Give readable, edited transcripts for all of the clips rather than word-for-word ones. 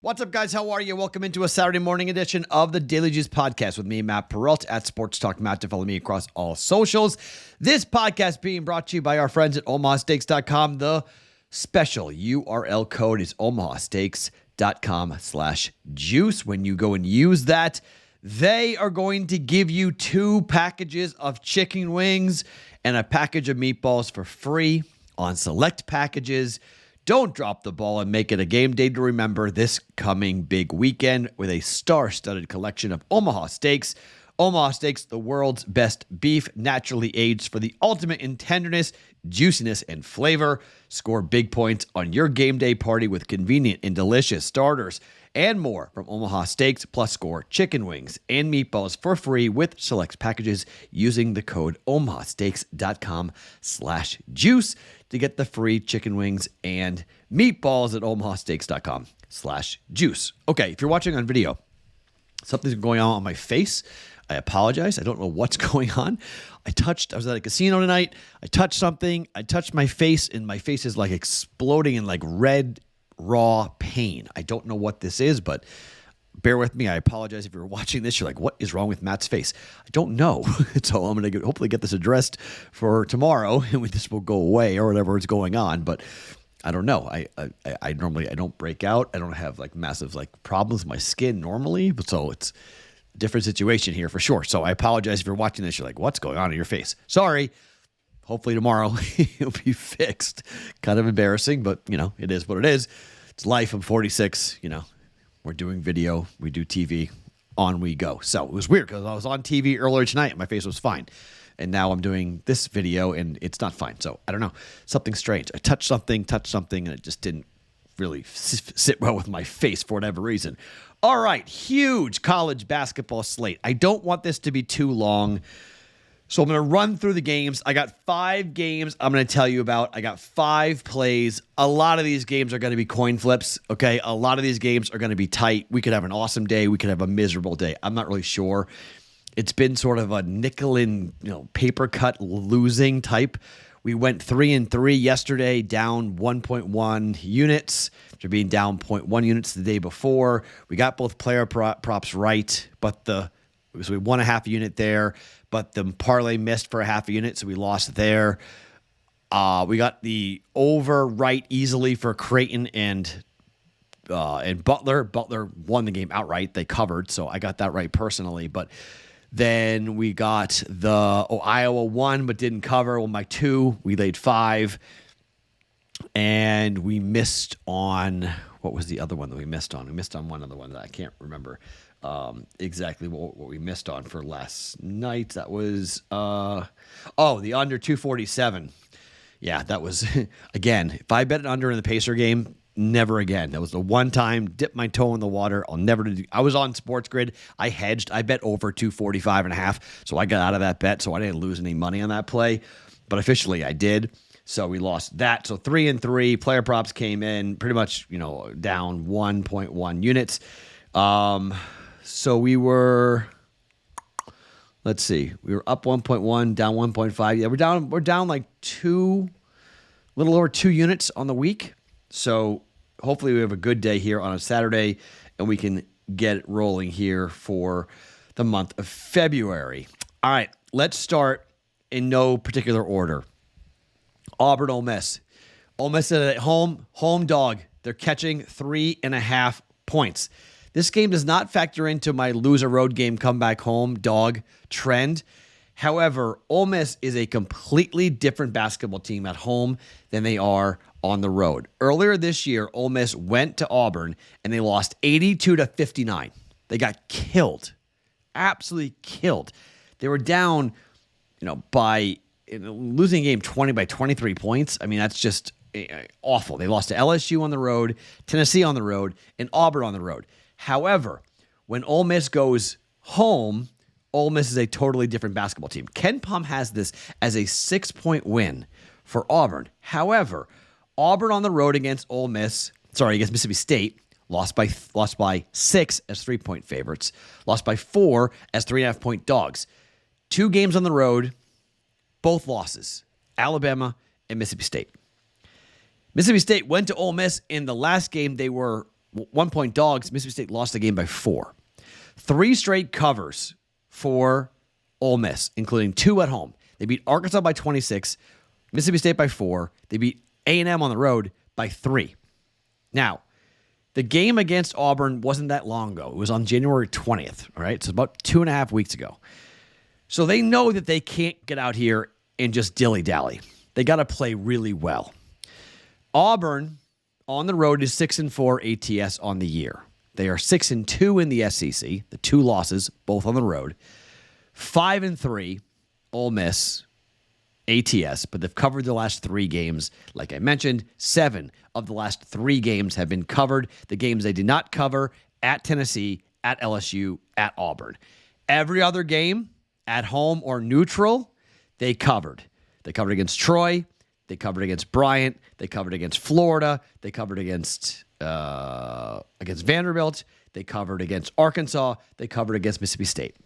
What's up, guys? How are you? Welcome into a Saturday morning edition of the Daily Juice Podcast with me, Matt Perrault, at Sports Talk Matt, to follow me across all socials. This podcast being brought to you by our friends at omahasteaks.com. The special URL code is omahasteaks.com/juice. When you go and use that, they are going to give you 2 packages of chicken wings and a package of meatballs for free on select packages. Don't drop the ball and make it a game day to remember this coming big weekend with a star-studded collection of Omaha Steaks. Omaha Steaks, the world's best beef, naturally aged for the ultimate in tenderness, juiciness, and flavor. Score big points on your game day party with convenient and delicious starters and more from Omaha Steaks. Plus, score chicken wings and meatballs for free with select packages using the code omahasteaks.com/juice to get the free chicken wings and meatballs at omahasteaks.com/juice. Okay, if you're watching on video, something's going on my face. I apologize. I don't know what's going on. I was at a casino tonight. I touched something. I touched my face, and my face is like exploding in like red, raw pain. I don't know what this is, but bear with me. I apologize if you're watching this. You're like, what is wrong with Matt's face? I don't know. So I'm going to hopefully get this addressed for tomorrow, and this will go away or whatever is going on. But I don't know. I normally don't break out. I don't have like massive like problems with my skin normally, but so it's a different situation here for sure. So I apologize if you're watching this. You're like, what's going on in your face? Sorry. Hopefully tomorrow it'll be fixed. Kind of embarrassing, but it is what it is. It's life. I'm 46. We're doing video. We do TV. On we go. So it was weird because I was on TV earlier tonight and my face was fine. And now I'm doing this video and it's not fine. So I don't know. Something strange. I touched something, and it just didn't really sit well with my face for whatever reason. All right. Huge college basketball slate. I don't want this to be too long, so I'm going to run through the games. I got 5 games I'm going to tell you about. I got 5 plays. A lot of these games are going to be coin flips, okay? A lot of these games are going to be tight. We could have an awesome day. We could have a miserable day. I'm not really sure. It's been sort of a nickel and paper cut losing type. We went 3-3 yesterday, down 1.1 units after being down 0.1 units the day before. We got both player props right, but so we won a half a unit there, but the parlay missed for a half a unit, so we lost there. We got the over right easily for Creighton and Butler. Butler won the game outright. They covered, so I got that right personally. But then we got Iowa won but didn't cover. Well, my 2, we laid 5. And we missed on, what was the other one that we missed on? We missed on one other one that I can't remember exactly what we missed on for last night. That was, the under 247. Yeah, that was, again, if I bet an under in the Pacer game, never again. That was the one time, dipped my toe in the water. I'll never do. I was on Sports Grid. I hedged. I bet over 245.5. So I got out of that bet. So I didn't lose any money on that play. But officially I did. So we lost that. So 3-3. Player props came in pretty much, down 1.1 units. So we were, let's see, we were up 1.1, down 1.5. Yeah, we're down like a little over 2 units on the week. So hopefully we have a good day here on a Saturday and we can get it rolling here for the month of February. All right, let's start in no particular order. Auburn, Ole Miss. Ole Miss is at home dog. They're catching 3.5 points. This game does not factor into my lose a road game, come back home dog trend. However, Ole Miss is a completely different basketball team at home than they are on the road. Earlier this year, Ole Miss went to Auburn and they lost 82-59. They got killed, absolutely killed. They were down, by losing a game 20 by 23 points. I mean, that's just awful. They lost to LSU on the road, Tennessee on the road, and Auburn on the road. However, when Ole Miss goes home, Ole Miss is a totally different basketball team. Ken Pom has this as a 6-point win for Auburn. However, Auburn on the road against Mississippi State, lost by 6 as 3-point favorites, lost by 4 as 3.5-point dogs. 2 games on the road, both losses, Alabama and Mississippi State. Mississippi State went to Ole Miss in the last game. They were 1-point dogs. Mississippi State lost the game by 4. 3 straight covers for Ole Miss, including 2 at home. They beat Arkansas by 26, Mississippi State by 4. They beat A&M on the road by 3. Now, the game against Auburn wasn't that long ago. It was on January 20th, all right? So about 2.5 weeks ago. So they know that they can't get out here and just dilly-dally. They got to play really well. Auburn on the road is 6-4 ATS on the year. They are 6-2 in the SEC, the 2 losses, both on the road. 5-3 Ole Miss ATS, but they've covered the last 3 games. Like I mentioned, 7 of the last 3 games have been covered. The games they did not cover at Tennessee, at LSU, at Auburn. Every other game, at home or neutral, they covered. They covered against Troy. They covered against Bryant. They covered against Florida. They covered against Vanderbilt. They covered against Arkansas. They covered against Mississippi State.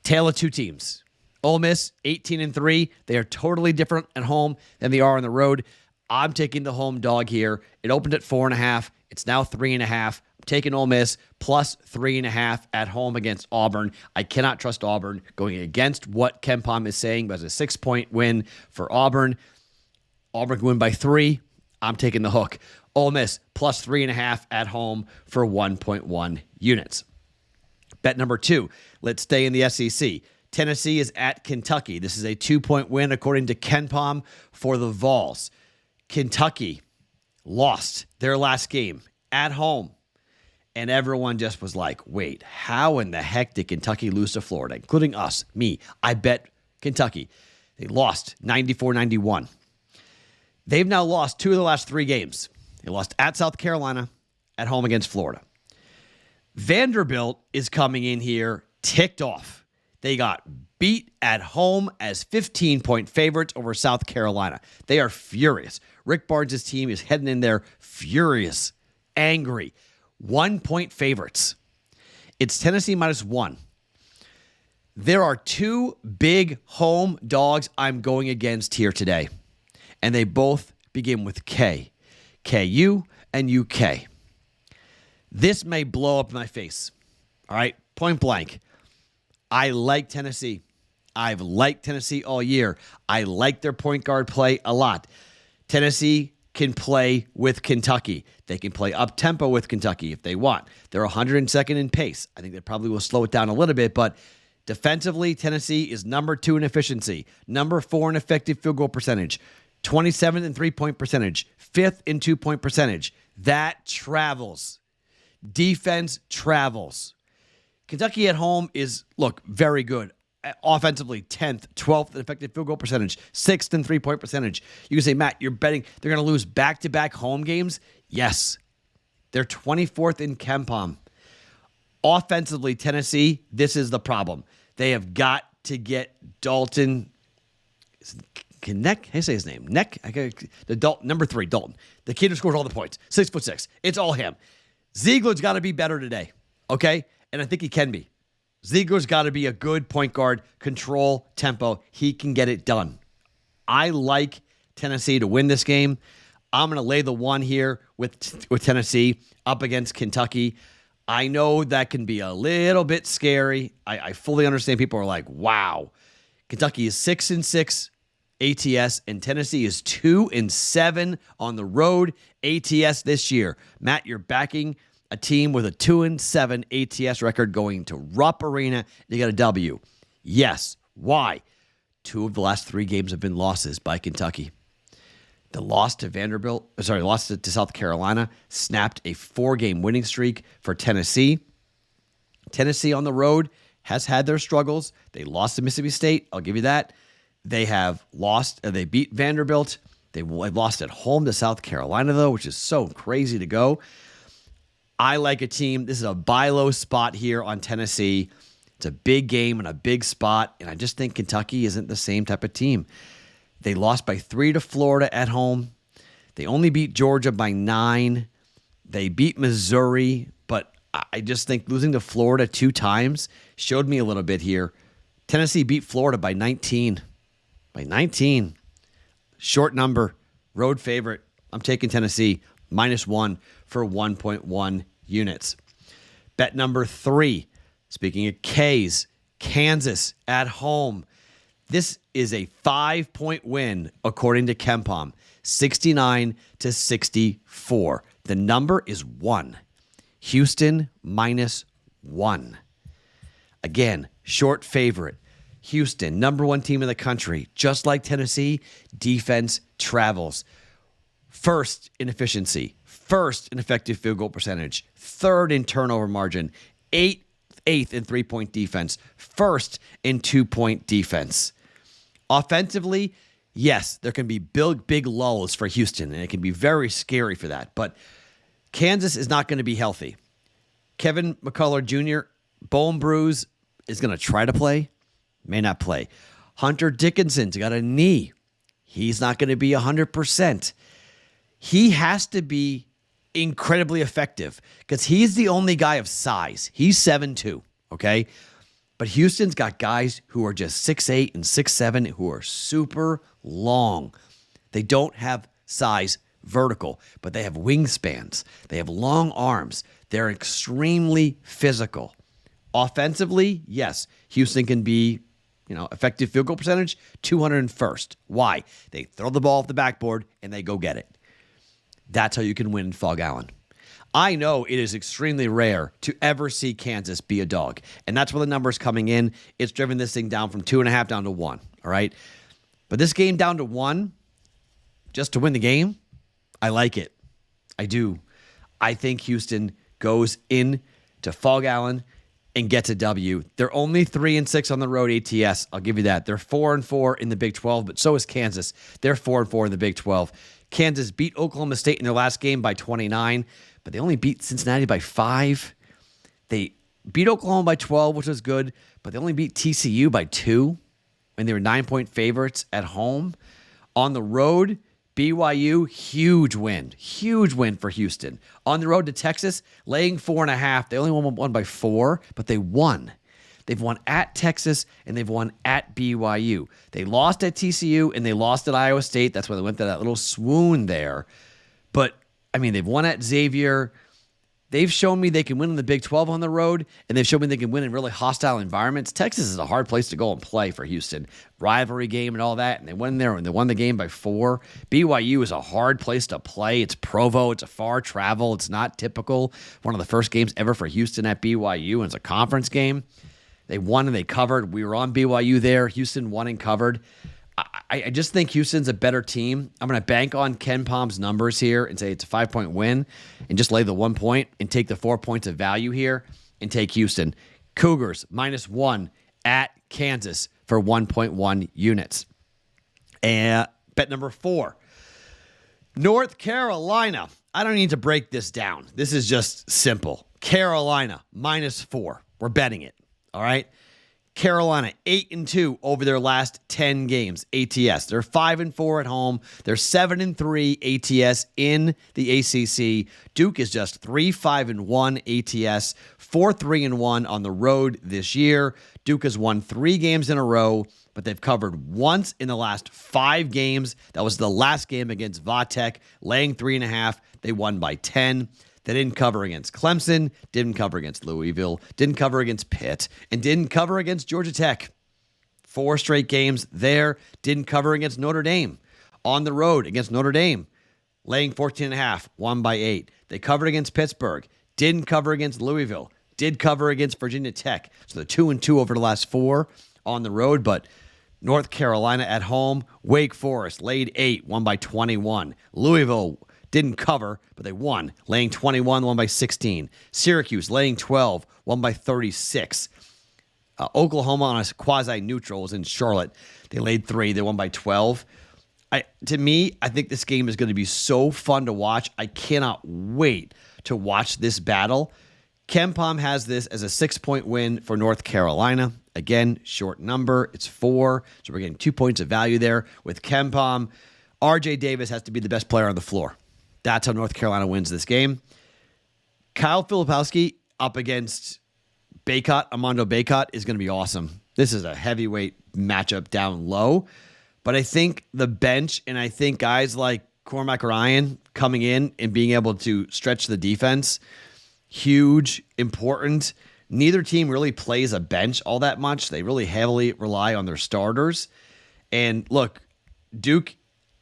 Tale of 2 teams. Ole Miss, 18-3. They are totally different at home than they are on the road. I'm taking the home dog here. It opened at 4.5. It's now 3.5. I'm taking Ole Miss plus 3.5 at home against Auburn. I cannot trust Auburn going against what KenPom is saying, but as a 6-point win for Auburn. Auburn can win by 3. I'm taking the hook. Ole Miss plus 3.5 at home for 1.1 units. Bet number 2. Let's stay in the SEC. Tennessee is at Kentucky. This is a 2-point win according to KenPom for the Vols. Kentucky lost their last game at home. And everyone just was like, wait, how in the heck did Kentucky lose to Florida? Including us, me. I bet Kentucky. They lost 94-91. They've now lost 2 of the last 3 games. They lost at South Carolina, at home against Florida. Vanderbilt is coming in here ticked off. They got beat at home as 15-point favorites over South Carolina. They are furious. Rick Barnes' team is heading in there furious, angry. 1-point favorites. It's Tennessee -1. There are 2 big home dogs I'm going against here today, and they both begin with K. KU and UK. This may blow up in my face. All right, point blank. I like Tennessee. I've liked Tennessee all year. I like their point guard play a lot. Tennessee can play with Kentucky. They can play up-tempo with Kentucky if they want. They're 102nd in pace. I think they probably will slow it down a little bit, but defensively, Tennessee is number 2 in efficiency, number 4 in effective field goal percentage, 27th in three-point percentage, 5th in two-point percentage. That travels. Defense travels. Kentucky at home is, look, very good. Offensively, 10th, 12th in effective field goal percentage, 6th in three-point percentage. You can say, Matt, you're betting they're going to lose back-to-back home games? Yes. They're 24th in KenPom. Offensively, Tennessee, this is the problem. They have got to get Dalton. Neck? How do you say his name? Neck? The Dalton, number 3, Dalton. The kid who scores all the points. 6'6". It's all him. Ziegler's got to be better today, okay? And I think he can be. Ziegler's got to be a good point guard, control, tempo. He can get it done. I like Tennessee to win this game. I'm going to lay the 1 here with Tennessee up against Kentucky. I know that can be a little bit scary. I fully understand people are like, wow. Kentucky is 6-6 ATS, and Tennessee is 2-7 on the road ATS this year. Matt, you're backing a team with a 2-7 ATS record going to Rupp Arena. You got a W. Yes. Why? 2 of the last 3 games have been losses by Kentucky. The loss to loss to South Carolina snapped a 4-game winning streak for Tennessee. Tennessee on the road has had their struggles. They lost to Mississippi State. I'll give you that. They have lost. They beat Vanderbilt. They lost at home to South Carolina, though, which is so crazy to go. I like a team. This is a buy low spot here on Tennessee. It's a big game and a big spot, and I just think Kentucky isn't the same type of team. They lost by 3 to Florida at home. They only beat Georgia by 9. They beat Missouri, but I just think losing to Florida 2 times showed me a little bit here. Tennessee beat Florida by 19. By 19. Short number. Road favorite. I'm taking Tennessee -1 for 1.1 units. Bet number 3, speaking of K's, Kansas at home. This is a 5-point win, according to KenPom, 69-64. The number is 1. Houston -1. Again, short favorite. Houston, number 1 team in the country. Just like Tennessee, defense travels. First in efficiency, first in effective field goal percentage, third in turnover margin, eighth in 3-point defense, first in 2-point defense. Offensively, yes, there can be big lulls for Houston, and it can be very scary for that. But Kansas is not going to be healthy. Kevin McCullough Jr., bone bruise, is going to try to play, may not play. Hunter Dickinson's got a knee. He's not going to be 100%. He has to be incredibly effective because he's the only guy of size. He's 7'2", okay? But Houston's got guys who are just 6'8" and 6'7", who are super long. They don't have size vertical, but they have wingspans. They have long arms. They're extremely physical. Offensively, yes, Houston can be, effective field goal percentage, 201st. Why? They throw the ball off the backboard and they go get it. That's how you can win in Fog Allen. I know it is extremely rare to ever see Kansas be a dog, and that's where the number's coming in. It's driven this thing down from 2.5 down to 1, all right? But this game down to 1, just to win the game, I like it. I do. I think Houston goes in to Fog Allen and gets a W. They're only 3-6 on the road ATS. I'll give you that. They're 4-4 in the Big 12, but so is Kansas. They're 4-4 in the Big 12. Kansas beat Oklahoma State in their last game by 29, but they only beat Cincinnati by 5. They beat Oklahoma by 12, which was good, but they only beat TCU by 2, and they were 9-point favorites at home. On the road, BYU, huge win for Houston. On the road to Texas, laying 4.5. They only won by 4, but they won. They've won at Texas, and they've won at BYU. They lost at TCU, and they lost at Iowa State. That's why they went to that little swoon there. But, they've won at Xavier. They've shown me they can win in the Big 12 on the road, and they've shown me they can win in really hostile environments. Texas is a hard place to go and play for Houston. Rivalry game and all that, and they went in there and they won the game by 4. BYU is a hard place to play. It's Provo. It's a far travel. It's not typical. One of the first games ever for Houston at BYU, and it's a conference game. They won and they covered. We were on BYU there. Houston won and covered. I just think Houston's a better team. I'm going to bank on KenPom's numbers here and say it's a 5-point win and just lay the 1 point and take the 4 points of value here and take Houston. Cougars -1 at Kansas for 1.1 units. And bet number 4, North Carolina. I don't need to break this down. This is just simple. Carolina -4. We're betting it. All right. Carolina 8-2 over their last 10 games ATS. They're 5-4 at home. They're 7-3 ATS in the ACC. Duke is just 3-5-1 ATS, 4-3-1 on the road this year. Duke has won 3 games in a row, but they've covered once in the last 5 games. That was the last game against Vatek, laying 3.5. They won by 10. They didn't cover against Clemson, didn't cover against Louisville, didn't cover against Pitt, and didn't cover against Georgia Tech. 4 straight games there, didn't cover against Notre Dame. On the road against Notre Dame, laying 14.5, won by 8. They covered against Pittsburgh, didn't cover against Louisville, did cover against Virginia Tech. So they're 2-2 over the last 4 on the road, but North Carolina at home, Wake Forest, laid 8, won by 21. Louisville didn't cover, but they won, laying 21, won by 16. Syracuse, laying 12, won by 36. Oklahoma on a quasi-neutral was in Charlotte. They laid 3, they won by 12. To me, I think this game is going to be so fun to watch. I cannot wait to watch this battle. KenPom has this as a 6-point win for North Carolina. Again, short number. It's 4, so we're getting 2 points of value there. With KenPom, RJ Davis has to be the best player on the floor. That's how North Carolina wins this game. Kyle Filipowski up against Armando Bacot is going to be awesome. This is a heavyweight matchup down low. But I think the bench and I think guys like Cormac Ryan, coming in and being able to stretch the defense, huge, important. Neither team really plays a bench all that much. They really heavily rely on their starters. And look, Duke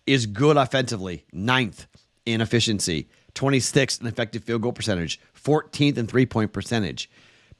is good offensively, 9th in efficiency, 26th in effective field goal percentage, 14th in three-point percentage.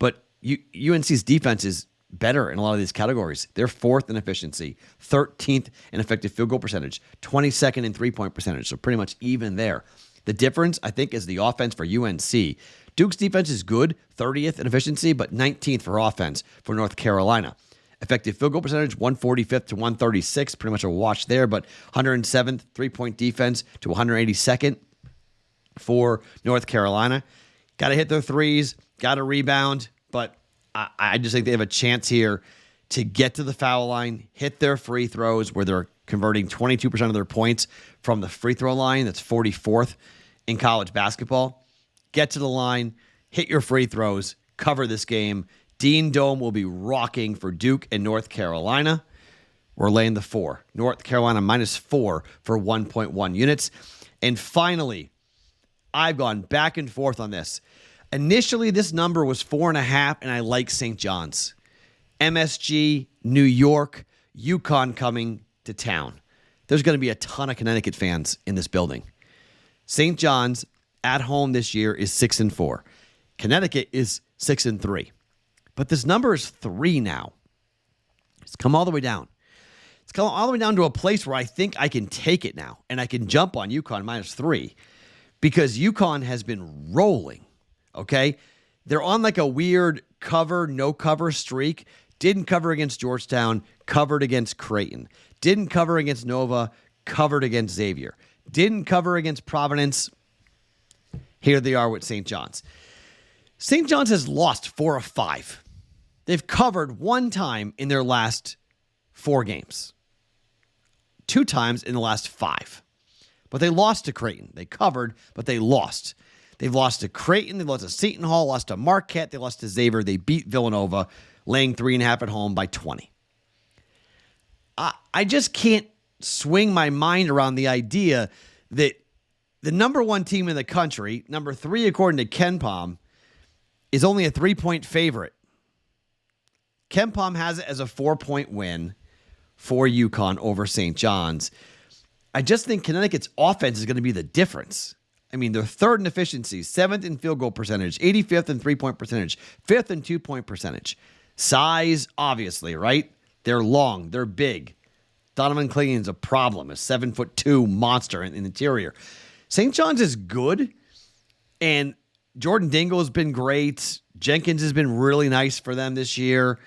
But UNC's defense is better in a lot of these categories. They're 4th in efficiency, 13th in effective field goal percentage, 22nd in three-point percentage, so pretty much even there. The difference, I think, is the offense for UNC. Duke's defense is good, 30th in efficiency, but 19th for offense for North Carolina. Effective field goal percentage, 145th to 136, pretty much a wash there, but 107th three-point defense to 182nd for North Carolina. Got to hit their threes, got to rebound, but I just think they have a chance here to get to the foul line, hit their free throws where they're converting 22% of their points from the free throw line. That's 44th in college basketball. Get to the line, hit your free throws, cover this game. Dean Dome will be rocking for Duke and North Carolina. We're laying the 4. North Carolina -4 for 1.1 units. And finally, I've gone back and forth on this. Initially, this number was 4.5, and I like St. John's. MSG, New York, UConn coming to town. There's going to be a ton of Connecticut fans in this building. St. John's at home this year is 6-4. Connecticut is 6-3. But this number is 3 now. It's come all the way down. It's come all the way down to a place where I think I can take it now, and I can jump on UConn -3 because UConn has been rolling, okay? They're on like a weird cover, no cover streak. Didn't cover against Georgetown, covered against Creighton. Didn't cover against Nova, covered against Xavier. Didn't cover against Providence. Here they are with St. John's. St. John's has lost 4 of 5. They've covered 1 time in their last 4 games. 2 times in the last 5. But they lost to Creighton. They covered, but they lost. They've lost to Creighton. They lost to Seton Hall, lost to Marquette. They lost to Xavier. They beat Villanova, laying 3.5 at home by 20. I just can't swing my mind around the idea that the number 1 team in the country, number 3 according to KenPom, is only a 3-point favorite. KenPom has it as a 4-point win for UConn over St. John's. I just think Connecticut's offense is going to be the difference. I mean, they're 3rd in efficiency, 7th in field goal percentage, 85th in three-point percentage, 5th in two-point percentage. Size, obviously, right? They're long. They're big. Donovan Clayton's a problem, a 7'2" monster in the interior. St. John's is good, and Jordan Dingle has been great. Jenkins has been really nice for them this year.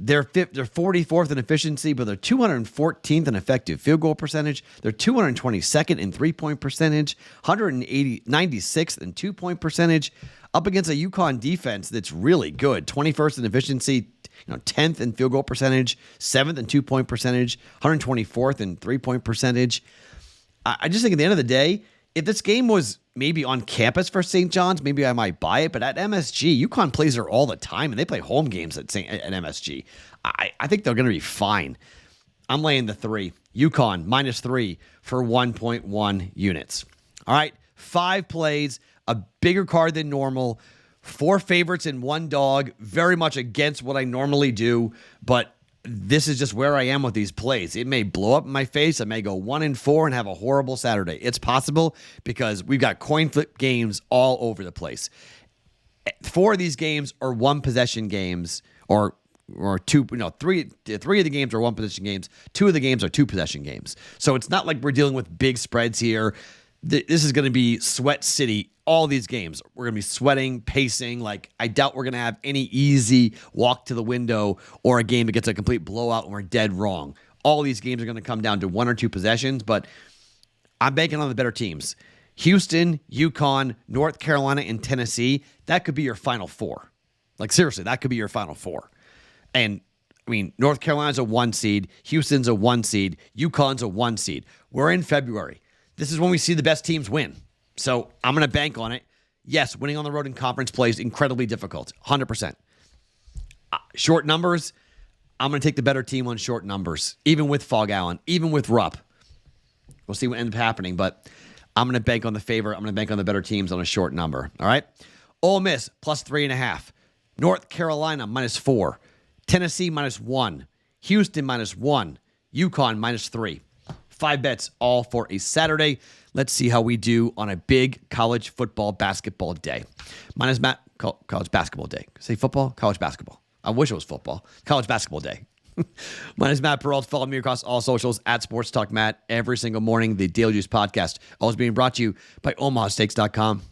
They're 44th in efficiency, but they're 214th in effective field goal percentage. They're 222nd in three-point percentage, 96th in two-point percentage, up against a UConn defense that's really good. 21st in efficiency, 10th in field goal percentage, 7th in two-point percentage, 124th in three-point percentage. I just think at the end of the day, if this game was maybe on campus for St. John's, maybe I might buy it. But at MSG, UConn plays there all the time, and they play home games at MSG. I think they're going to be fine. I'm laying the 3. UConn -3 for 1.1 units. All right, 5 plays, a bigger card than normal, 4 favorites and 1 dog, very much against what I normally do, but this is just where I am with these plays. It may blow up in my face. I may go 1-4 and have a horrible Saturday. It's possible because we've got coin flip games all over the place. 4 of these games are 1-possession games, or 2. 3 of the games are 1-possession games. 2 of the games are 2-possession games. So it's not like we're dealing with big spreads here. This is going to be sweat city. All these games, we're going to be sweating, pacing. Like, I doubt we're going to have any easy walk to the window or a game that gets a complete blowout and we're dead wrong. All these games are going to come down to 1 or 2 possessions, but I'm banking on the better teams. Houston, UConn, North Carolina, and Tennessee, that could be your Final 4. Like, seriously, that could be your Final 4. And, I mean, North Carolina's a 1 seed. Houston's a 1 seed. UConn's a 1 seed. We're in February. This is when we see the best teams win. So I'm going to bank on it. Yes, winning on the road in conference play is incredibly difficult, 100%. Short numbers, I'm going to take the better team on short numbers, even with Fog Allen, even with Rupp. We'll see what ends up happening, but I'm going to bank on the favor. I'm going to bank on the better teams on a short number. All right. Ole Miss plus 3.5. North Carolina -4. Tennessee -1. Houston -1. UConn -3. 5 bets all for a Saturday. Let's see how we do on a big college football basketball day. Mine is Matt. College basketball day. Say football? College basketball. I wish it was football. College basketball day. Mine is Matt Perrault. Follow me across all socials at Sports Talk Matt every single morning. The Daily Juice podcast always being brought to you by OmahaSteaks.com.